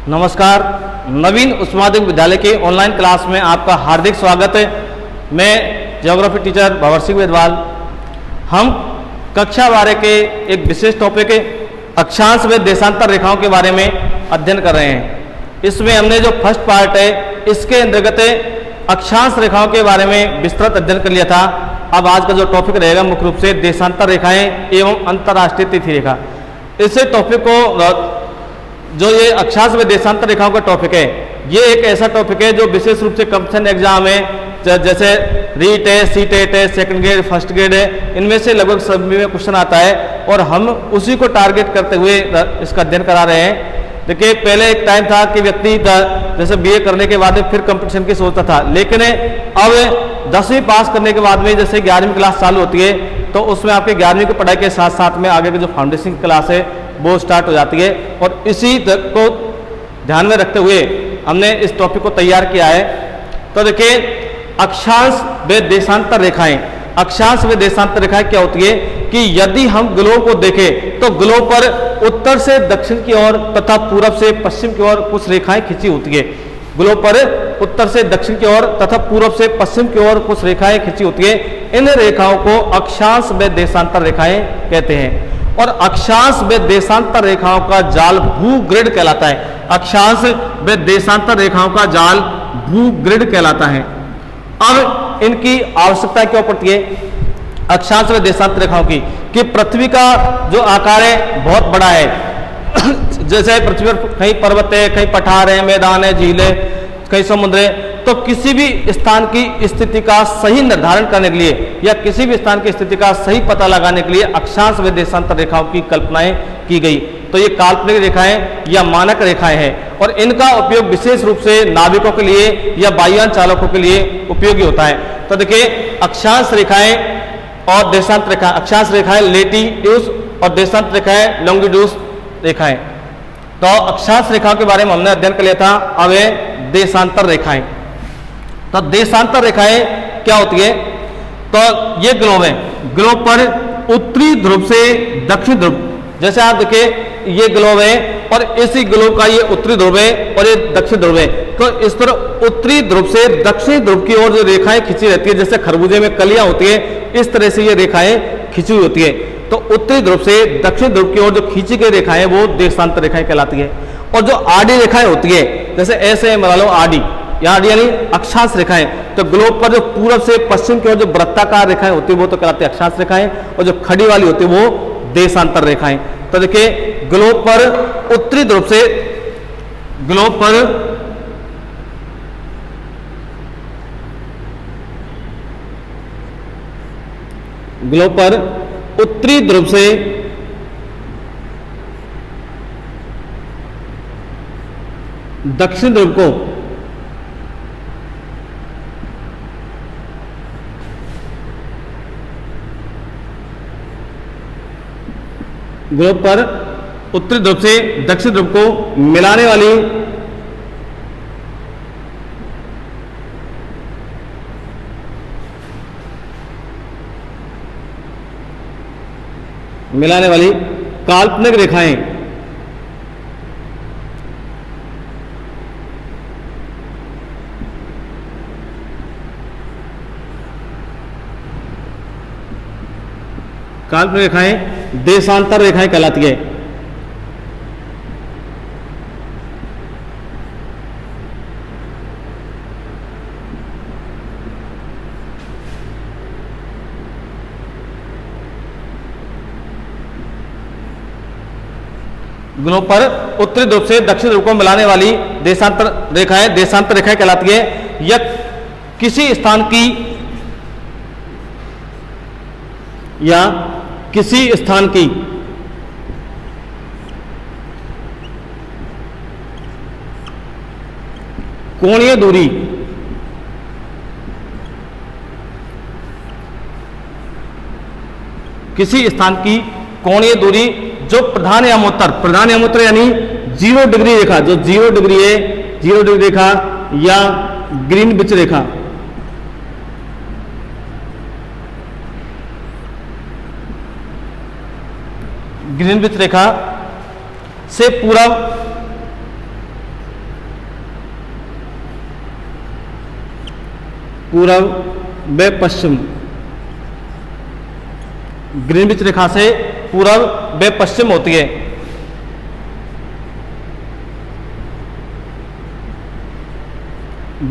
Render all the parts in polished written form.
नमस्कार। नवीन उच्च माध्यमिक विद्यालय के ऑनलाइन क्लास में आपका हार्दिक स्वागत है। मैं ज्योग्राफी टीचर भंवर सिंह वेदवाल। हम कक्षा 12 के एक विशेष टॉपिक अक्षांश व देशांतर रेखाओं के बारे में अध्ययन कर रहे हैं। इसमें हमने जो फर्स्ट पार्ट है इसके अंतर्गत अक्षांश रेखाओं के बारे में विस्तृत अध्ययन कर लिया था। अब आज का जो टॉपिक रहेगा मुख्य रूप से देशांतर रेखाएं एवं अंतर्राष्ट्रीय तिथि रेखा। इस टॉपिक को जो ये अक्षांश व देशांतर रेखाओं का टॉपिक है, ये एक ऐसा टॉपिक है जो विशेष रूप से कंपटीशन एग्जाम में जैसे रीट है, सीटेट है, सेकंड ग्रेड, फर्स्ट ग्रेड है, इनमें से लगभग सभी में क्वेश्चन आता है और हम उसी को टारगेट करते हुए इसका अध्ययन करा रहे हैं। देखिए, पहले एक टाइम था कि व्यक्ति जैसे बीए करने के बाद में फिर कंपटीशन की सोचता था, लेकिन अब 10वीं पास करने के बाद में जैसे 11वीं क्लास चालू होती है तो उसमें आपके 11वीं की पढ़ाई के साथ साथ में आगे की जो फाउंडेशन की क्लास है वो स्टार्ट हो जाती है और इसी को ध्यान में रखते हुए हमने इस टॉपिक को तैयार किया है। तो देखिए, अक्षांश व देशांतर रेखाएं। अक्षांश व देशांतर रेखाएं क्या होती है कि यदि हम ग्लोब को देखें तो ग्लोब पर उत्तर से दक्षिण की ओर तथा पूरब से पश्चिम की ओर कुछ रेखाएं खिंची होती है। ग्लोब पर उत्तर से दक्षिण की ओर तथा पूरब से पश्चिम की ओर कुछ रेखाएं खिंची होती है। इन रेखाओं को अक्षांश व देशांतर रेखाएं कहते हैं और अक्षांश व देशांतर रेखाओं का जाल भूग्रिड कहलाता है। अक्षांश व देशांतर रेखाओं का जाल भूग्रिड कहलाता है। अब इनकी आवश्यकता क्यों पड़ती है अक्षांश व देशांतर रेखाओं की कि पृथ्वी का जो आकार है बहुत बड़ा है। जैसे पृथ्वी पर कहीं पर्वत है, कहीं पठार है, मैदान है, झील है, कहीं समुद्र है, तो किसी भी स्थान की स्थिति का सही निर्धारण करने के लिए या किसी भी स्थान की स्थिति का सही पता लगाने के लिए अक्षांश व देशांतर रेखाओं की कल्पनाएं की गई। तो ये काल्पनिक रेखाएं या मानक रेखाएं हैं और इनका उपयोग विशेष रूप से नाविकों के लिए या वायुयान चालकों के लिए उपयोगी होता है। तो देखिए, अक्षांश रेखाएं और देशांतर रेखा, अक्षांश रेखाएं लेटिट्यूड और देशांतर रेखाएं लॉन्गिट्यूड रेखाएं। तो अक्षांश रेखाओं के बारे में हमने अध्ययन कर लिया था। अब देशांतर रेखाएं। तो देशांतर रेखाएं क्या होती है? तो ये ग्लोब है, ग्लोब पर उत्तरी ध्रुव से दक्षिण ध्रुव, जैसे आप देखिए ये ग्लोब है और इसी ग्लोब का ये उत्तरी ध्रुव है और ये दक्षिण ध्रुव है। तो इस तरह उत्तरी ध्रुव से दक्षिणी ध्रुव की ओर जो रेखाएं खिंची रहती है, जैसे खरबूजे में कलियां होती है, इस तरह से ये रेखाएं खिंची हुई होती है। तो उत्तरी ध्रुव से दक्षिण ध्रुव की ओर जो खींची गई रेखाएं वो देशांतर रेखाएं कहलाती है। और जो आडी रेखाएं होती है, जैसे ऐसे बना लो आडी, यहाँ यानी अक्षांश रेखाएं, तो ग्लोब पर जो पूरब से पश्चिम की ओर जो वृत्ताकार रेखाएं होती है वो तो कहलाती है अक्षांश रेखाएं और जो खड़ी वाली होती है वो देशांतर रेखाएं। तो देखिए, ग्लोब पर उत्तरी ध्रुव से ग्लोब पर उत्तरी ध्रुव से दक्षिण ध्रुव को ग्लोब पर उत्तरी ध्रुव से दक्षिण ध्रुव को मिलाने वाली काल्पनिक रेखाएं देशांतर रेखाएं कहलाती है। ग्लोब पर उत्तरी ध्रुव से दक्षिण ध्रुव को मिलाने वाली देशांतर रेखाएं कहलाती है। या किसी स्थान की कोणीय दूरी जो प्रधान यामोत्तर यानी 0 डिग्री रेखा, जो 0 डिग्री है, 0 डिग्री रेखा या ग्रीनविच रेखा, ग्रीनविच रेखा से पूरब पूर्व व पश्चिम, ग्रीनविच रेखा से पूर्व व पश्चिम होती है।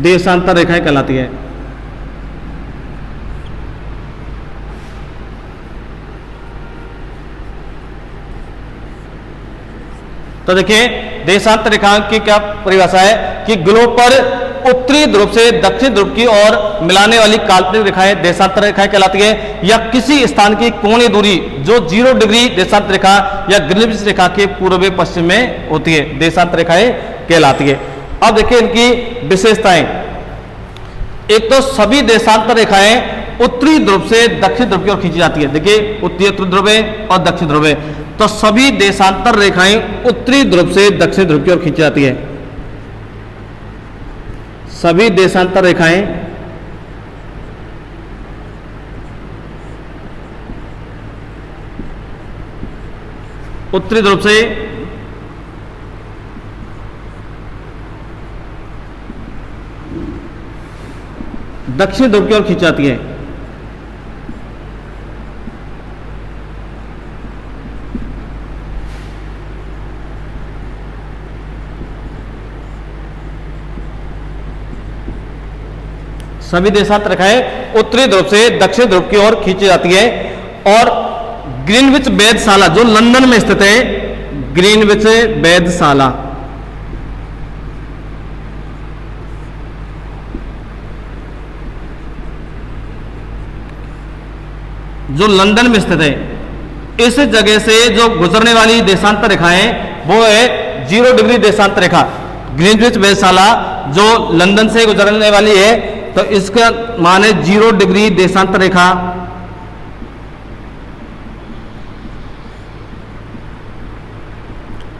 देशांतर रेखाएं कहलाती है। तो देखिए देशांतर रेखाओं की क्या परिभाषा है कि ग्लोब पर उत्तरी ध्रुव से दक्षिण ध्रुव की ओर मिलाने वाली काल्पनिक रेखाएं देशांतर रेखाएं कहलाती है, या किसी स्थान की कोणीय दूरी जो 0 डिग्री देशांतर रेखा या ग्रीनविच रेखा के पूर्व पश्चिम में होती है, देशांतर रेखाएं कहलाती है। अब देखिए इनकी विशेषताएं। एक तो सभी देशांतर रेखाएं उत्तरी ध्रुव से दक्षिण ध्रुव की ओर खींची जाती है। देखिए उत्तरी ध्रुव और दक्षिण ध्रुव, तो सभी देशांतर रेखाएं उत्तरी ध्रुव से दक्षिण ध्रुव की ओर खींची जाती है। सभी देशांतर रेखाएं उत्तरी ध्रुव से दक्षिण ध्रुव की ओर खींची जाती है। सभी देशांतर रेखाएं उत्तरी ध्रुव से दक्षिण ध्रुव की ओर खींची जाती है। और ग्रीनविच वेधशाला जो लंदन में स्थित है, ग्रीनविच वेधशाला जो लंदन में स्थित है, इस जगह से जो गुजरने वाली देशांतर रेखाएं वो है 0 डिग्री देशांतर रेखा। ग्रीनविच वेधशाला जो लंदन से गुजरने वाली है, तो इसका मान है 0 डिग्री देशांतर रेखा।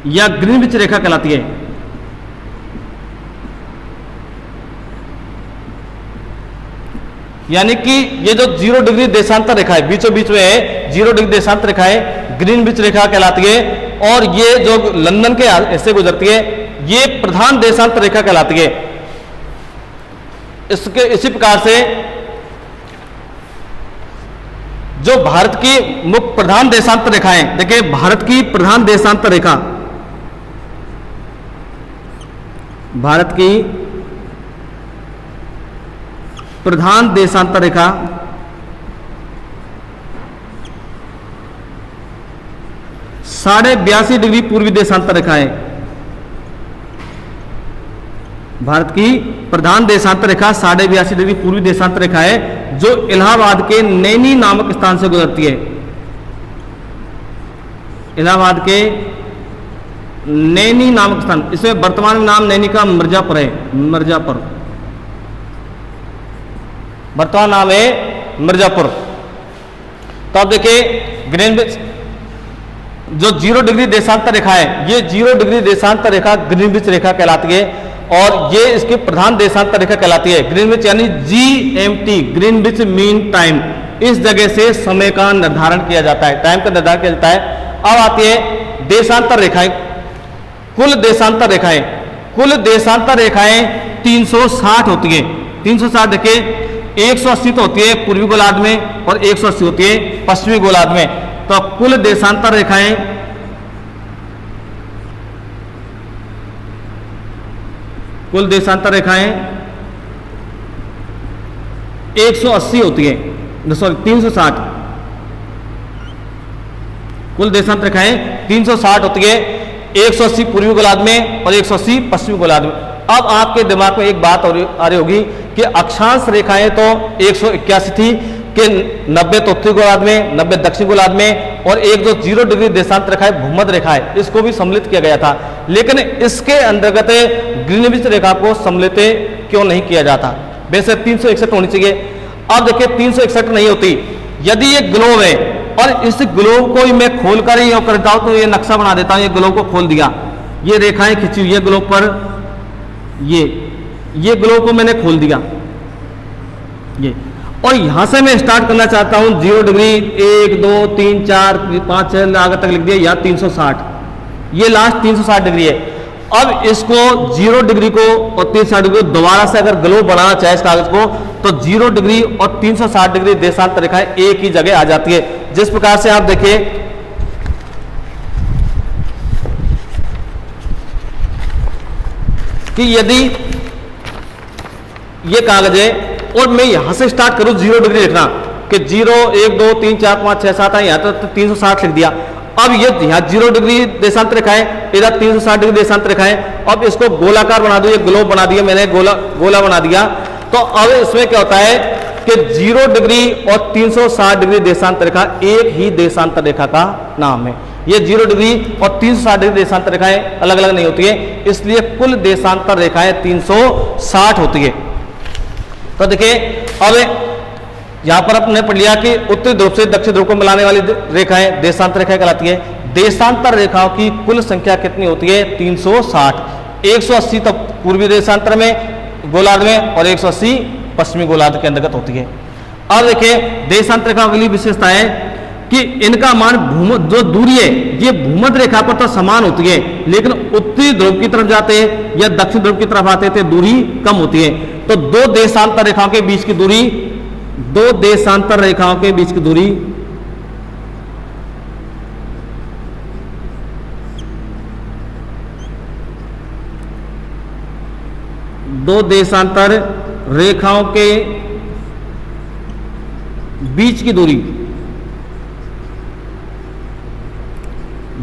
या ग्रीनविच रेखा कहलाती है। यानी कि ये जो 0 डिग्री देशांतर रेखा है, बीचों बीच में है 0 डिग्री देशांतर रेखा है, ग्रीनविच रेखा कहलाती है। और ये जो लंदन के हिस्से गुजरती है, ये प्रधान देशांतर रेखा कहलाती है। इसके इसी प्रकार से जो भारत की मुख्य प्रधान देशांतर रेखाएं, देखिए भारत की प्रधान देशांतर रेखा, भारत की प्रधान देशांतर रेखा साढ़े 82 डिग्री पूर्वी देशांतर रेखा है। भारत की प्रधान देशांतर रेखा 82.5 डिग्री पूर्वी देशांतर रेखा है, जो इलाहाबाद के नैनी नामक स्थान से गुजरती है। इलाहाबाद के नैनी नामक स्थान, इसमें वर्तमान में नाम नैनी का मिर्जापुर है, मिर्जापुर वर्तमान नाम है मिर्जापुर। तो अब देखिए ग्रीनविच जो 0 डिग्री देशांतर रेखा है, ये 0 डिग्री देशांतर रेखा ग्रीनविच रेखा कहलाती है। और ये इसकी प्रधान देशांतर रेखा कहलाती है। ग्रीनविच यानी GMT, ग्रीनविच मीन टाइम, इस जगह से समय का निर्धारण किया जाता है, टाइम का निर्धारण किया जाता है। अब आती है देशांतर रेखाएं, कुल देशांतर रेखाएं। कुल देशांतर रेखाएं 360 होती है। 360 देखिए 180 तो होती है पूर्वी गोलार्ध में और 180 होती है पश्चिमी गोलार्ध में। तो कुल देशांतर रेखाएं कुल देशांतर रेखाएं 180 होती है, सॉरी 360। कुल देशांतर रेखाएं 360 होती है, 180 पूर्वी गोलार्ध में और 180 पश्चिमी गोलार्ध में। अब आपके दिमाग में एक बात और आ रही होगी कि अक्षांश रेखाएं तो 181 थी कि 90 तो उत्तरी गोलार्ध में, 90 दक्षिण गोलार्ध में, और एक जो 0 डिग्री देशांतर रेखा है भूमध्य रेखा है, इसको भी सम्मिलित किया गया था। लेकिन इसके अंतर्गत ग्रीनविच रेखा को सम्मिलित क्यों नहीं किया जाता? वैसे 361 होनी चाहिए। अब देखिए 361 नहीं होती। यदि ये ग्लोब है और इस ग्लोब को मैं खोल कर ही करता हूं, तो ये नक्शा बना देता हूं, ये ग्लोब को खोल दिया, ये रेखाएं खींची हुई है ग्लोब पर, ये ग्लोब को मैंने खोल दिया, ये, और यहां से मैं स्टार्ट करना चाहता हूं 0 डिग्री, 1 2 3 4 5 6 आगे तक लिख दिया, या 360, ये लास्ट 360 डिग्री है। अब इसको 0 डिग्री को और 360 डिग्री को दोबारा से अगर ग्लोब बनाना चाहे इस कागज को, तो 0 डिग्री और 360 डिग्री देशांतर रेखाएं एक ही जगह आ जाती है। जिस प्रकार से आप देखिए कि यदि ये कागज है और मैं यहां से स्टार्ट करूं 0 डिग्री लिखना कि 0 1 2 3 4 5 6 7 है, यहां तो 360 लिख दिया। अब ये यहां 0 डिग्री देशांतर रेखाएं, इधर 360 डिग्री देशांतर रेखाएं, अब इसको गोलाकार बना दो, ये ग्लोब बना दिया मैंने, गोला बना दिया। तो अब इसमें क्या होता है कि 0 डिग्री और 360 डिग्री देशांतर रेखा एक ही देशांतर रेखा का नाम है। ये 0 डिग्री और 360 डिग्री देशांतर रेखाएं अलग अलग नहीं होती है, इसलिए कुल देशांतर रेखाएं 360 होती है। तो देखिए अब यहां पर अपने पढ़ लिया कि उत्तरी ध्रुव से दक्षिण ध्रुव को मिलाने वाली रेखाएं देशांतर रेखाएं कहलाती है। देशांतर रेखाओं की कुल संख्या कितनी होती है? 360। 180 तो पूर्वी देशांतर में गोलार्ध में और 180 पश्चिमी गोलार्ध के अंतर्गत होती है। अब देखिए देशांतर रेखाओं की विशेषता है कि इनका मान जो दूरी है ये भूमध्य रेखा पर तो समान होती है, लेकिन उत्तरी ध्रुव की तरफ जाते हैं या दक्षिण ध्रुव की तरफ आते हैं तो दूरी कम होती है। तो दो देशांतर रेखाओं के बीच की दूरी, दो देशांतर रेखाओं के बीच की दूरी दो देशांतर रेखाओं के बीच की दूरी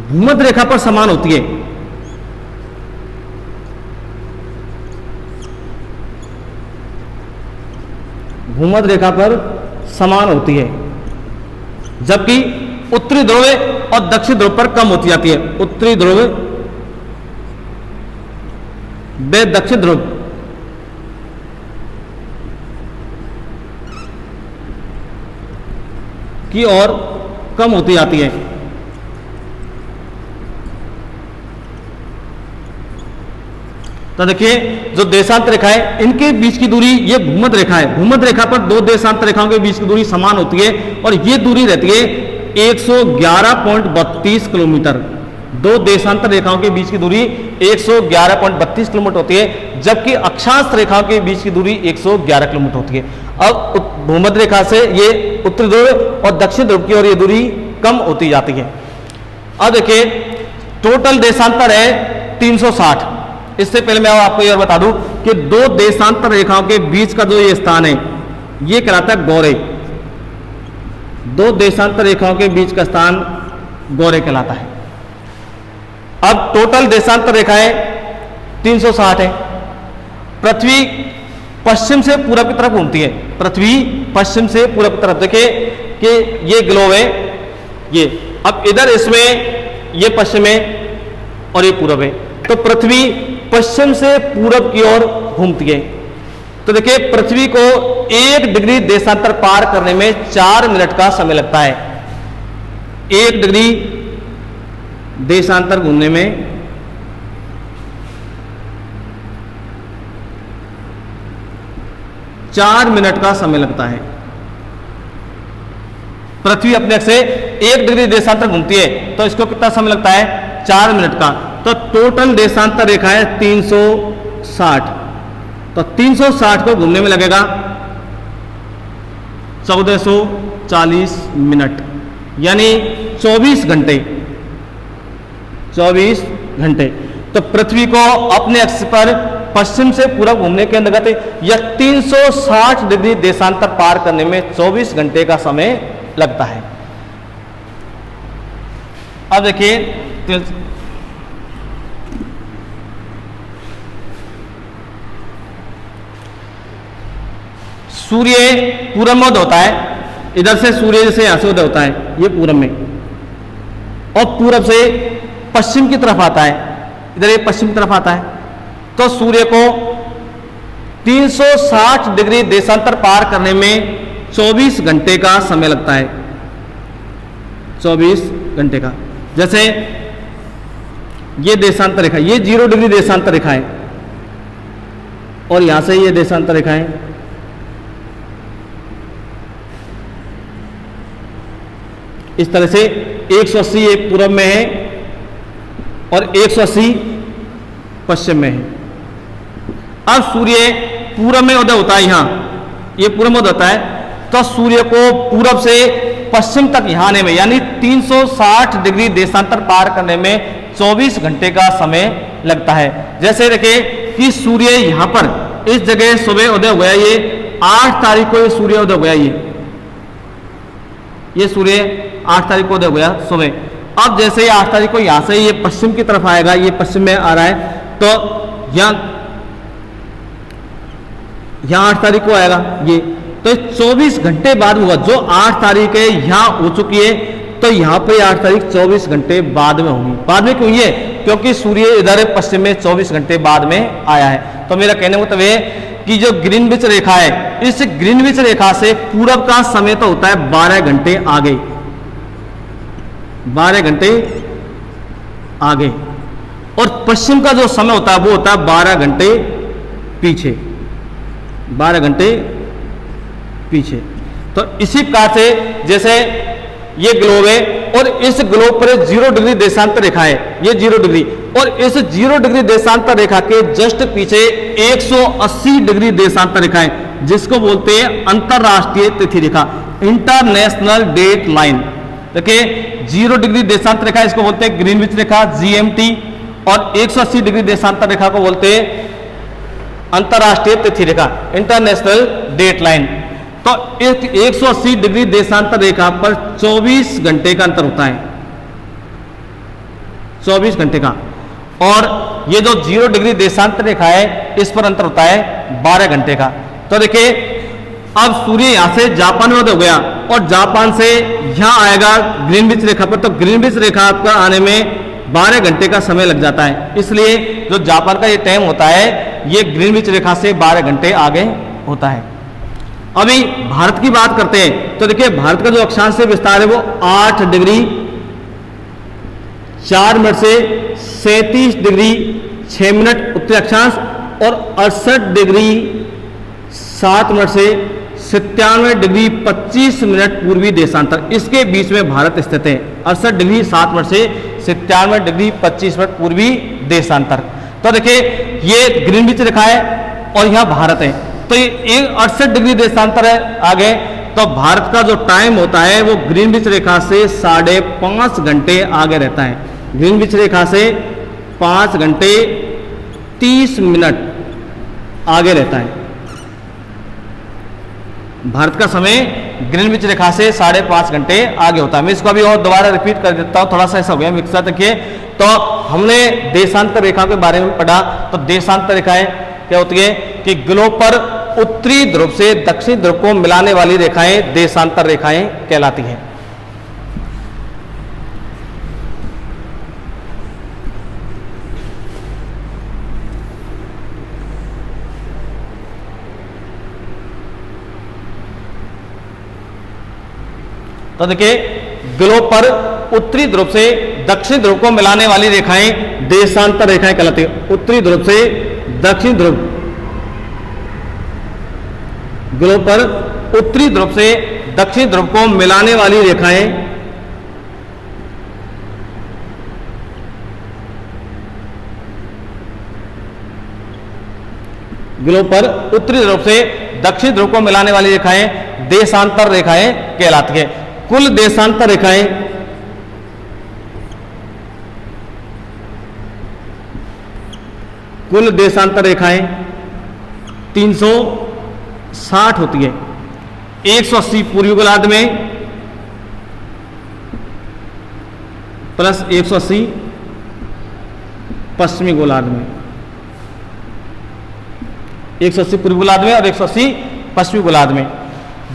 भूमध्य रेखा पर समान होती है। भूमध्य रेखा पर समान होती है, जबकि उत्तरी ध्रुव और दक्षिण ध्रुव पर कम होती जाती है। उत्तरी ध्रुव व दक्षिण ध्रुव की ओर कम होती जाती है। तो देखिए जो देशांतर रेखा है इनके बीच की दूरी, ये भूमध्य रेखा है, भूमध्य रेखा पर दो देशांतर रेखाओं के बीच की दूरी समान होती है और ये दूरी रहती है 111.32 किलोमीटर। दो देशांतर रेखाओं के बीच की दूरी 111.32 किलोमीटर होती है, जबकि अक्षांश रेखाओं के बीच की दूरी 111 किलोमीटर होती है। अब भूमध्य रेखा से ये उत्तरी ध्रुव और दक्षिण ध्रुव की ओर ये दूरी कम होती जाती है। अब देखिए टोटल देशांतर है 360। इससे पहले मैं आपको यह बता दूं कि दो देशांतर रेखाओं के बीच का जो ये स्थान है ये कहलाता है गौरे। दो देशांतर रेखाओं के बीच का स्थान गौरे कहलाता है। अब टोटल देशांतर रेखाएं 360 है। पृथ्वी पश्चिम से पूरब की तरफ घूमती है, पृथ्वी पश्चिम से पूरब की तरफ। देखिए कि ये ग्लोब है, ये अब इधर इसमें ये पश्चिम है और ये पूरब है, तो पृथ्वी पश्चिम से पूरब की ओर घूमती है। तो देखिए पृथ्वी को 1 डिग्री देशांतर पार करने में 4 मिनट का समय लगता है। 1 डिग्री देशांतर घूमने में 4 मिनट का समय लगता है। पृथ्वी अपने अक्ष से 1 डिग्री देशांतर घूमती है तो इसको कितना समय लगता है? 4 मिनट का। तो टोटल देशांतर रेखा है 360। तो 360 को घूमने में लगेगा 1440 मिनट, यानी 24 घंटे। 24 घंटे। तो पृथ्वी को अपने अक्ष पर पश्चिम से पूरब घूमने के अंतर्गत या 360 डिग्री देशांतर पार करने में 24 घंटे का समय लगता है। अब देखिए सूर्य पूरब में उदय होता है, इधर से सूर्य जैसे यहां से उदय होता है, ये पूरब में, और पूरब से पश्चिम की तरफ आता है, इधर ये पश्चिम की तरफ आता है। तो सूर्य को 360 डिग्री देशांतर पार करने में 24 घंटे का समय लगता है। 24 घंटे का। जैसे ये देशांतर रेखा, ये 0 डिग्री देशांतर रेखा है और यहां से ये देशांतर रेखा है। इस तरह से 180 ये पूरब में है और 180 पश्चिम में है। अब सूर्य पूरब में उदय होता है, यहाँ ये पूरब में उदय होता है, तो सूर्य को पूरब से पश्चिम तक यहाँ आने में यानी 360 डिग्री देशांतर पार करने में 24 घंटे का समय लगता है। जैसे देखिए कि सूर्य यहाँ पर इस जगह सुबह उदय हुआ, ये 8 तारीख को ये सूर्य उदय हुआ, ये सूर्य 8 तारीख को उदय हुआ सुबह। अब जैसे ये 8 तारीख को यहाँ से ये पश्चिम की तरफ आएगा, ये पश्चिम में आ रहा है, तो यहाँ 8 तारीख को आएगा ये, तो 24 घंटे बाद होगा। जो 8 तारीख है यहाँ हो चुकी है, तो यहाँ पे 8 तारीख 24 घंटे बाद में होगी। बाद में क्यों ये? क्योंकि सूर्य इधर पश्चिम में 24 घंटे बाद में आया है। तो मेरा कहने का मतलब ये कि जो ग्रीनविच रेखा है, इस ग्रीनविच रेखा से पूरब का समय तो होता है 12 घंटे आगे, 12 घंटे आगे, और पश्चिम का जो समय होता है वो होता है 12 घंटे पीछे, 12 घंटे पीछे। तो इसी प्रकार से जैसे ये ग्लोब है और इस ग्लोब पर 0 डिग्री देशांतर रेखा है, ये 0 डिग्री, और इस 0 डिग्री देशांतर रेखा के जस्ट पीछे 180 डिग्री देशांतर रेखा है, जिसको बोलते हैं अंतरराष्ट्रीय तिथि रेखा, इंटरनेशनल डेट लाइन। देखिए 0 डिग्री देशांतर रेखा इसको बोलते हैं ग्रीनविच रेखा, GMT, और 180 डिग्री देशांतर रेखा को बोलते हैं अंतरराष्ट्रीय तिथि रेखा, इंटरनेशनल डेट लाइन। तो 180 डिग्री देशांतर रेखा पर 24 घंटे का अंतर होता है, 24 घंटे का, और ये जो 0 डिग्री देशांतर रेखा है इस पर अंतर होता है 12 घंटे का। तो देखिए अब सूर्य यहां से जापान में उदय हो गया और जापान से यहां आएगा ग्रीनविच रेखा पर, तो ग्रीनविच रेखा पर आने में 12 घंटे का समय लग जाता है। इसलिए जो जापान का ये टाइम होता है ये ग्रीनविच रेखा से 12 घंटे आगे होता है। अभी भारत की बात करते हैं, तो देखिए भारत का जो अक्षांश विस्तार है वो 8 डिग्री 4 मिनट से 37 डिग्री 6 मिनट उत्तरी अक्षांश और 68 डिग्री 7 मिनट से 97 डिग्री 25 मिनट पूर्वी देशांतर, इसके बीच में भारत स्थित है। 68 डिग्री 7 मिनट से 97 डिग्री 25 मिनट पूर्वी देशांतर। तो देखिए ये ग्रीनविच रेखा है और यहाँ भारत है, तो ये 68 डिग्री देशांतर है आगे। तो भारत का जो टाइम होता है वो ग्रीनविच रेखा से 5.5 घंटे आगे रहता है, ग्रीनविच रेखा से 5 घंटे 30 मिनट आगे रहता है। भारत का समय ग्रीनविच रेखा से 5.5 घंटे आगे होता है। मैं इसको अभी और दोबारा रिपीट कर देता हूँ, थोड़ा सा ऐसा हो गया मिक्सर। देखिए तो हमने देशांतर रेखा के बारे में पढ़ा, तो देशांतर रेखाएं क्या होती है कि ग्लोब पर उत्तरी ध्रुव से दक्षिणी ध्रुव को मिलाने वाली रेखाएं देशांतर रेखाएं कहलाती हैं। तो देखिए ग्लोब पर उत्तरी ध्रुव से दक्षिणी ध्रुव को मिलाने वाली रेखाएं देशांतर रेखाएं कहलाती हैं। उत्तरी ध्रुव से दक्षिणी ध्रुव, ग्लोब पर उत्तरी ध्रुव से दक्षिणी ध्रुव को मिलाने वाली रेखाएं ग्लोब पर उत्तरी ध्रुव से दक्षिणी ध्रुव को मिलाने वाली रेखाएं देशांतर रेखाएं कहलाती हैं। कुल देशांतर रेखाएं कुल देशांतर रेखाएं 360 होती है। 180 पूर्वी गोलार्ध में प्लस 180 पश्चिमी गोलार्ध में, 180 पूर्वी गोलार्ध में और 180 पश्चिमी गोलार्ध में।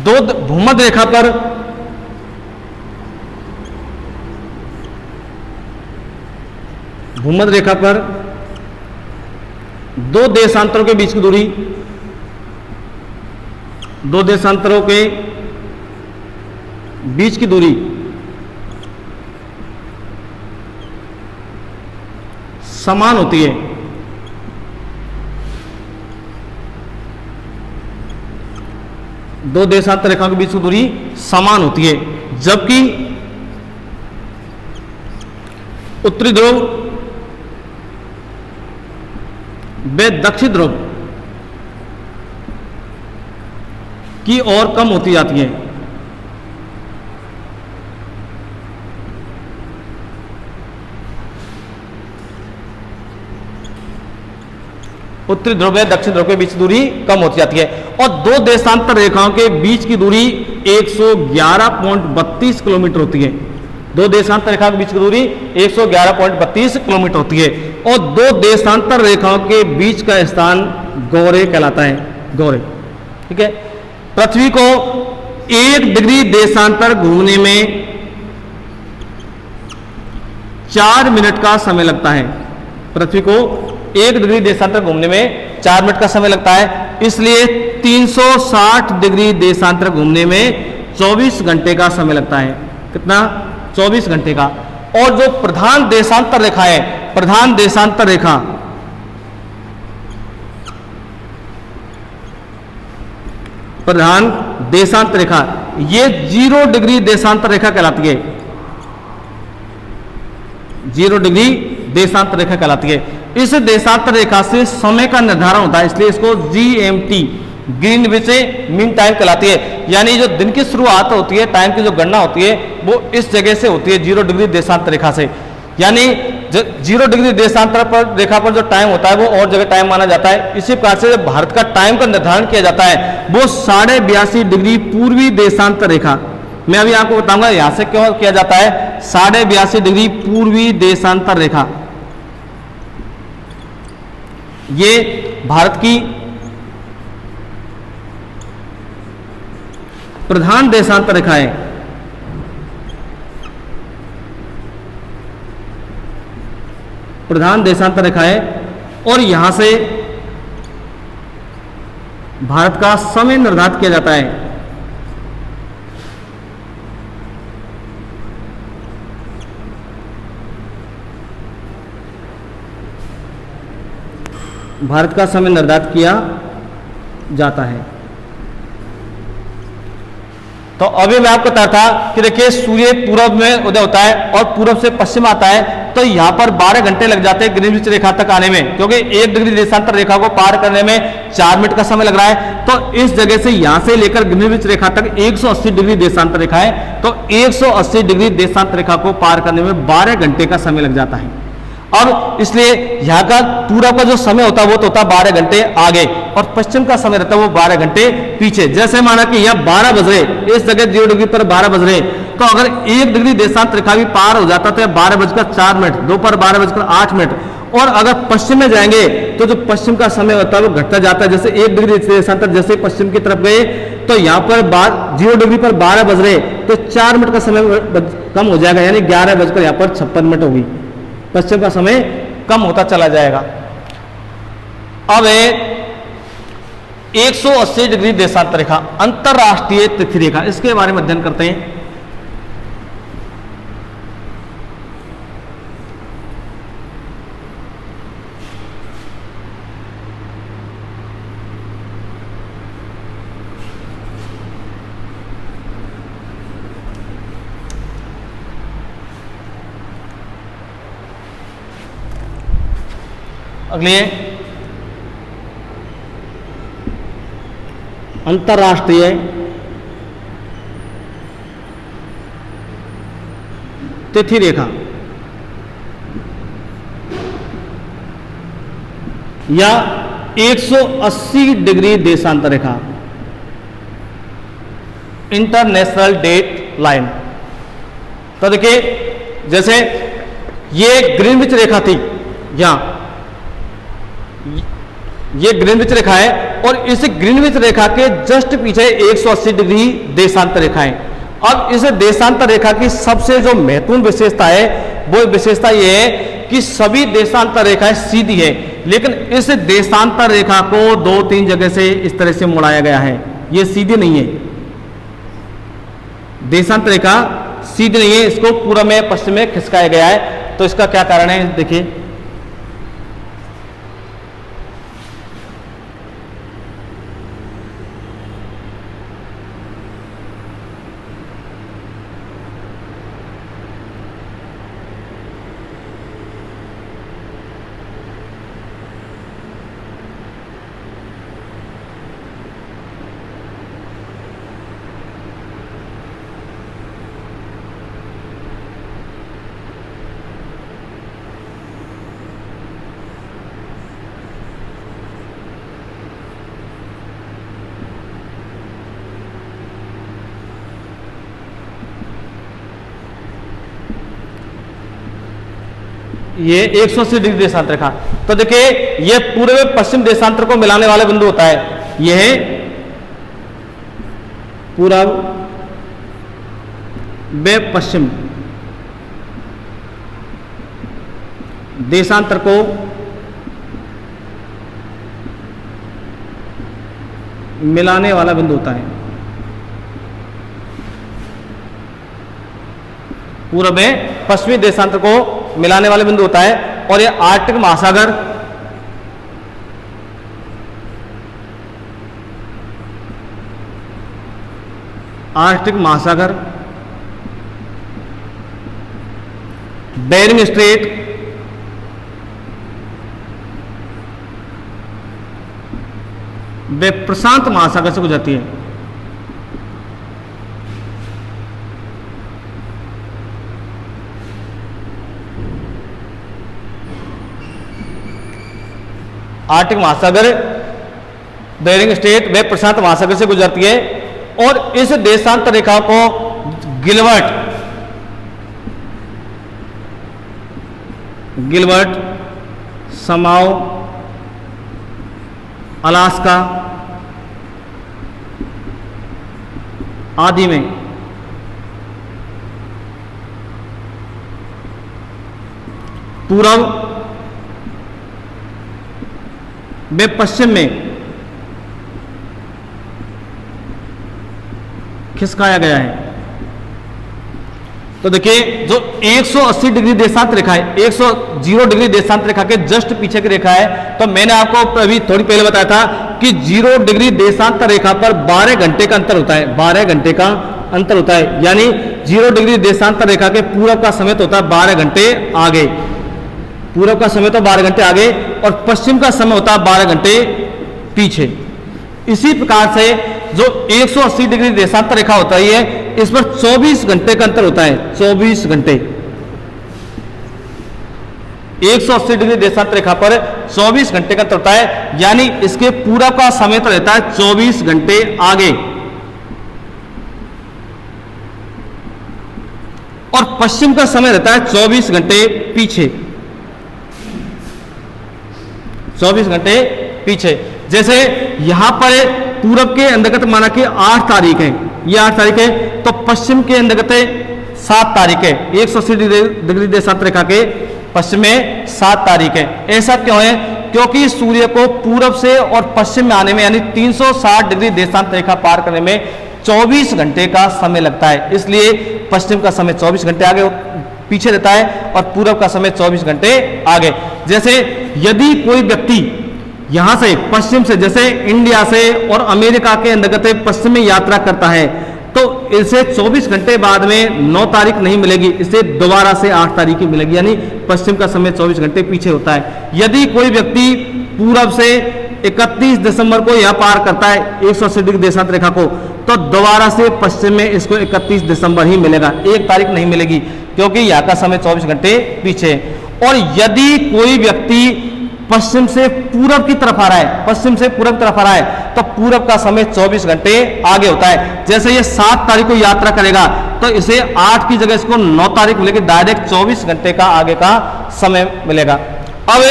दो भूमध्य रेखा पर भूमध्य रेखा पर दो देशांतरों के बीच की दूरी, दो देशांतरों के बीच की दूरी समान होती है। दो देशांतर रेखाओं के बीच की दूरी समान होती है, जबकि उत्तरी ध्रुव वे दक्षिण ध्रुव की ओर कम होती जाती है। उत्तरी ध्रुव और दक्षिण ध्रुव के बीच दूरी कम होती जाती है। और दो देशांतर रेखाओं के बीच की दूरी 111.32 किलोमीटर होती है। दो देशांतर रेखाओं के बीच की दूरी 111.32 किलोमीटर होती है। और दो देशांतर रेखाओं के बीच का स्थान गौरे कहलाता है। गौरे, ठीक है। पृथ्वी को 1 डिग्री देशांतर घूमने में 4 मिनट का समय लगता है। पृथ्वी को 1 डिग्री देशांतर घूमने में 4 मिनट का समय लगता है। इसलिए 360 डिग्री देशांतर घूमने में 24 घंटे का समय लगता है। कितना? 24 घंटे का। और जो प्रधान देशांतर रेखा है, प्रधान देशांतर रेखा, प्रधान देशांतर रेखा, ये 0 डिग्री देशांतर रेखा कहलाती है। 0 डिग्री देशांतर रेखा कहलाती है। इस देशांतर रेखा से समय का निर्धारण होता है, इसलिए इसको GMT, ग्रीनविच मीन टाइम कहलाती है। यानी जो दिन की शुरुआत होती है, टाइम की जो गणना होती है, वो इस जगह से होती है, 0 डिग्री देशांतर रेखा से। यानी 0 डिग्री देशांतर पर रेखा पर जो टाइम होता है वो और जगह टाइम माना जाता है। इसी प्रकार से जब भारत का टाइम का निर्धारण किया जाता है वो 82.5 डिग्री पूर्वी देशांतर रेखा, मैं अभी आपको बताऊंगा यहां से क्यों किया जाता है। 82.5 डिग्री पूर्वी देशांतर रेखा, ये भारत की प्रधान देशांतर रेखा है। प्रधान देशांतर रेखा है और यहां से भारत का समय निर्धारित किया जाता है। भारत का समय निर्धारित किया जाता है। तो अभी मैं आपको बता था कि देखिए सूर्य पूर्व में उदय होता है और पूर्व से पश्चिम आता है, तो यहां पर 12 घंटे लग जाते हैं ग्रीनविच रेखा तक आने में, क्योंकि 1 डिग्री देशांतर रेखा को पार करने में 4 मिनट का समय लग रहा है। तो इस जगह से यहां से लेकर ग्रीनविच रेखा तक 180 डिग्री देशांतर रेखा है, तो 180 डिग्री देशांतर रेखा को पार करने में 12 घंटे का समय लग जाता है। और इसलिए यहाँ का पूरब का जो समय होता है वो तो होता है 12 घंटे आगे और पश्चिम का समय रहता है वो 12 घंटे पीछे। जैसे माना कि यहाँ 12 बज रहे, इस जगह 0 डिग्री पर 12 बज रहे, तो अगर 1 डिग्री देशांतर रेखा भी पार हो जाता तो 12:04, दोपहर 12:08। और अगर पश्चिम में जाएंगे तो जो पश्चिम का समय होता है वो घटता जाता है। जैसे 1 डिग्री देशांतर जैसे पश्चिम की तरफ गए तो यहाँ पर 0 डिग्री पर 12 बज रहे, तो 4 मिनट का समय कम हो जाएगा, यानी 11:56 होगी। पश्चिम का समय कम होता चला जाएगा। अब 180 डिग्री देशांतर रेखा, अंतरराष्ट्रीय तिथि रेखा, इसके बारे में अध्ययन करते हैं। अगले अंतरराष्ट्रीय तिथि रेखा या 180 डिग्री देशांतर रेखा, इंटरनेशनल डेट लाइन। तो देखिए जैसे ये ग्रीनविच रेखा थी, यहां ये ग्रीनविच रेखा है और इस ग्रीनविच रेखा के जस्ट पीछे 180 डिग्री देशांतर रेखा है। अब इस देशांतर रेखा की सबसे जो महत्वपूर्ण विशेषता है वो विशेषता ये है कि सभी देशांतर रेखाएं सीधी है, लेकिन इस देशांतर रेखा को 2-3 जगह से इस तरह से मुड़ाया गया है। ये सीधी नहीं है, देशांतर रेखा सीधी नहीं है, इसको पूर्व में पश्चिम में खिसकाया गया है। तो इसका क्या कारण है देखिए, ये 180 डिग्री देशांतर रेखा। तो देखिए ये पूर्व पश्चिम देशांतर को मिलाने वाला बिंदु होता है। यह पूर्व व पश्चिम देशांतर को मिलाने वाला बिंदु होता है। पूर्व में पश्चिमी देशांतर को मिलाने वाला बिंदु होता है। और यह आर्कटिक महासागर बेरिंग स्ट्रेट वे प्रशांत महासागर से गुजरती है। आर्कटिक महासागर, बेरिंग स्ट्रेट वे प्रशांत महासागर से गुजरती है। और इस देशांतर रेखा को गिलबर्ट समाओ, अलास्का आदि में पूर्व व पश्चिम में खिसकाया गया है। तो देखिए जो 180 डिग्री देशांतर रेखा है, 180 डिग्री देशांतर रेखा के जस्ट पीछे की रेखा है। तो मैंने आपको अभी थोड़ी पहले बताया था कि 0 डिग्री देशांतर रेखा पर 12 घंटे का अंतर होता है। 12 घंटे का अंतर होता है, यानी 0 डिग्री देशांतर रेखा के पूर्व का समय तो होता है 12 घंटे आगे, पूर्व का समय तो 12 घंटे आगे और पश्चिम का समय होता है 12 घंटे पीछे। इसी प्रकार से जो 180 डिग्री देशांतर रेखा होता है इस पर 24 घंटे का अंतर होता है। 24 घंटे 180 डिग्री देशांतर रेखा पर 24 घंटे का अंतर होता है, यानी इसके पूर्व का समय तो रहता है 24 घंटे आगे और पश्चिम का समय रहता है 24 घंटे पीछे। 24 घंटे पीछे। जैसे यहां पर पूरब के अंतर्गत माना कि 8 तारीख है, ये 8 तारीख है, तो पश्चिम के अंतर्गत 7 तारीख है। 180 डिग्री देशांतर रेखा के पश्चिम में 7 तारीख है। ऐसा क्यों है? क्योंकि सूर्य को पूरब से और पश्चिम में आने में यानी 360 डिग्री देशांतर रेखा पार करने में 24 घंटे का समय लगता है। इसलिए पश्चिम का समय 24 घंटे आगे पीछे रहता है और पूरब का समय 24 घंटे आगे। जैसे यदि कोई व्यक्ति यहां से पश्चिम से, जैसे इंडिया से और अमेरिका के अंतर्गत पश्चिम में यात्रा करता है, तो इसे 24 घंटे बाद में 9 तारीख नहीं मिलेगी, इसे दोबारा से 8 तारीख की मिलेगी, यानी पश्चिम का समय 24 घंटे पीछे होता है। यदि कोई व्यक्ति पूरब से 31 दिसंबर को यह पार करता है 180 डिग्री देशांतर रेखा को, तो दोबारा से पश्चिम में इसको 31 दिसंबर ही मिलेगा, 1 तारीख नहीं मिलेगी, क्योंकि यहाँ का समय 24 घंटे पीछे। और यदि कोई व्यक्ति पश्चिम से पूरब की तरफ आ रहा है, पश्चिम से पूरब तरफ आ रहा है, तो पूरब का समय 24 घंटे आगे होता है। जैसे ये 7 तारीख को यात्रा करेगा तो इसे 8 की जगह इसको 9 तारीख मिलेगी, डायरेक्ट 24 घंटे का आगे का समय मिलेगा। अब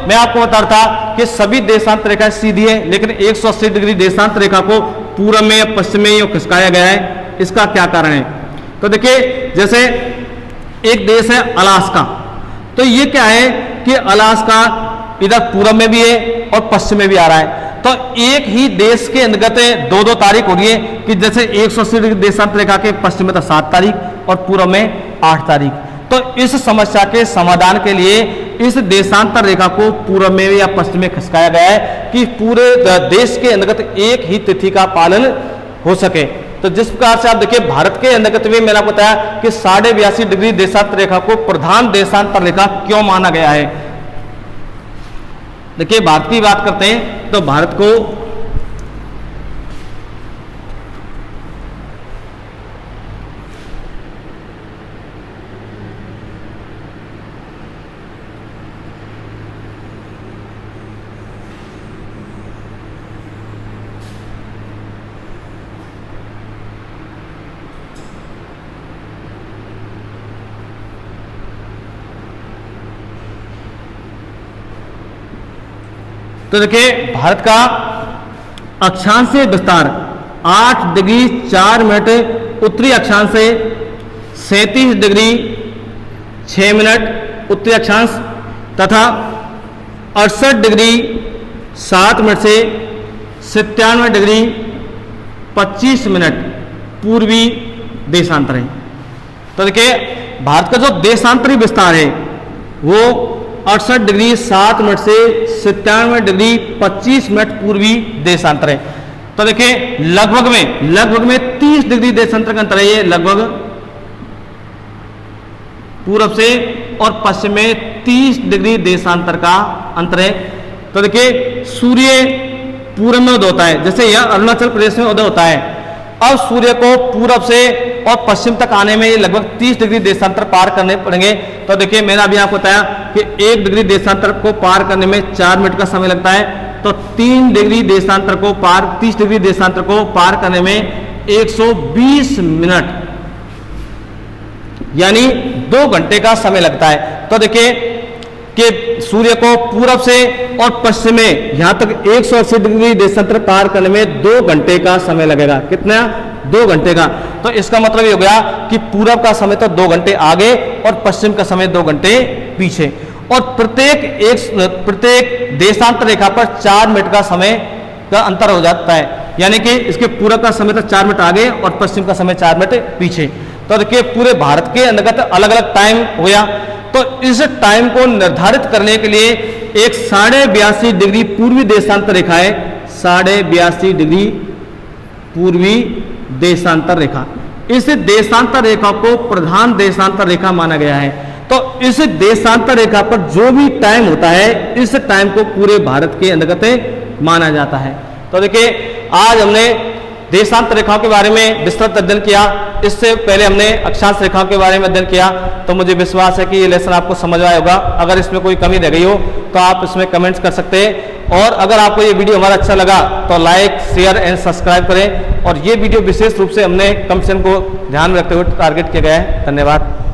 मैं आपको बता रहा था कि सभी देशांतर रेखा सीधी है, लेकिन 180 डिग्री देशांतर रेखा को पूरब में या पश्चिम में ही खिसकाया गया है। इसका क्या कारण है? तो देखिए, जैसे एक देश है अलास्का, तो ये क्या है कि अलास्का इधर पूरब में भी है और पश्चिम में भी आ रहा है। तो एक ही देश के अंतर्गत 2-2 तारीख हो रही है कि जैसे 180 डिग्री देशांतर रेखा के पश्चिम में तो 7 तारीख और पूरब में 8 तारीख। तो इस समस्या के समाधान के लिए इस देशांतर रेखा को पूरब में या पश्चिम में खिसकाया गया है कि पूरे देश के अंतर्गत एक ही तिथि का पालन हो सके। तो जिस प्रकार से आप देखिए भारत के अंतर्गत भी मैंने आपको बताया कि 82.5 डिग्री देशांतर रेखा को प्रधान देशांतर रेखा क्यों माना गया है। देखिए भारत की बात करते हैं तो भारत को तो देखिए भारत का अक्षांशीय विस्तार 8 डिग्री 4 मिनट उत्तरी अक्षांश से 37 डिग्री 6 मिनट उत्तरी अक्षांश तथा 68 डिग्री 7 मिनट से 97 डिग्री 25 मिनट पूर्वी देशांतर है। तो देखिए भारत का जो देशांतरी विस्तार है वो 68 डिग्री 7 मिनट से 97 डिग्री 25 मिनट पूर्वी देशांतर है। तो देखिए लगभग में 30 डिग्री देशांतर का अंतर है ये, लगभग पूरब से और पश्चिम में 30 डिग्री देशांतर का अंतर है। तो देखिए सूर्य पूर्व में उदय होता है, जैसे यह अरुणाचल प्रदेश में उदय होता है। अब सूर्य को पूरब से और पश्चिम तक आने में ये लगभग 30 डिग्री देशांतर पार करने पड़ेंगे। तो देखिए मैंने अभी आपको बताया कि 1 डिग्री देशांतर को पार करने में 4 मिनट का समय लगता है, तो 3 डिग्री देशांतर को पार 30 डिग्री देशांतर को पार करने में 120 मिनट यानी 2 घंटे का समय लगता है। तो देखिए कि सूर्य को पूरब से और पश्चिम में यहां तक 180 डिग्री देशांतर पार करने में 2 घंटे का समय लगेगा। कितना? 2 घंटे का। तो इसका मतलब ये हो गया कि पूरब का समय तो 2 घंटे आगे और पश्चिम का समय 2 घंटे पीछे, और प्रत्येक देशांतर रेखा पर 4 मिनट का समय का अंतर हो जाता है, यानी कि इसके पूरब का समय तो 4 मिनट आगे और पश्चिम का समय 4 मिनट पीछे। तो देखिए पूरे भारत के अंतर्गत अलग अलग टाइम हो गया। तो इस टाइम को निर्धारित करने के लिए एक 82.5 डिग्री पूर्वी देशांतर रेखा है, 82.5 डिग्री पूर्वी देशांतर रेखा। इस देशांतर रेखा को प्रधान देशांतर रेखा माना गया है। तो इस देशांतर रेखा पर जो भी टाइम होता है इस टाइम को पूरे भारत के अंतर्गत माना जाता है। तो देखिए आज हमने देशांतर रेखाओं के बारे में विस्तृत अध्ययन किया। इससे पहले हमने अक्षांश रेखाओं के बारे में अध्ययन किया। तो मुझे विश्वास है कि ये लेसन आपको समझ आया होगा। अगर इसमें कोई कमी रह गई हो तो आप इसमें कमेंट्स कर सकते हैं, और अगर आपको ये वीडियो हमारा अच्छा लगा तो लाइक शेयर एंड सब्सक्राइब करें। और ये वीडियो विशेष रूप से हमने कम्पिटिशन को ध्यान में रखते हुए टारगेट किया गया है। धन्यवाद।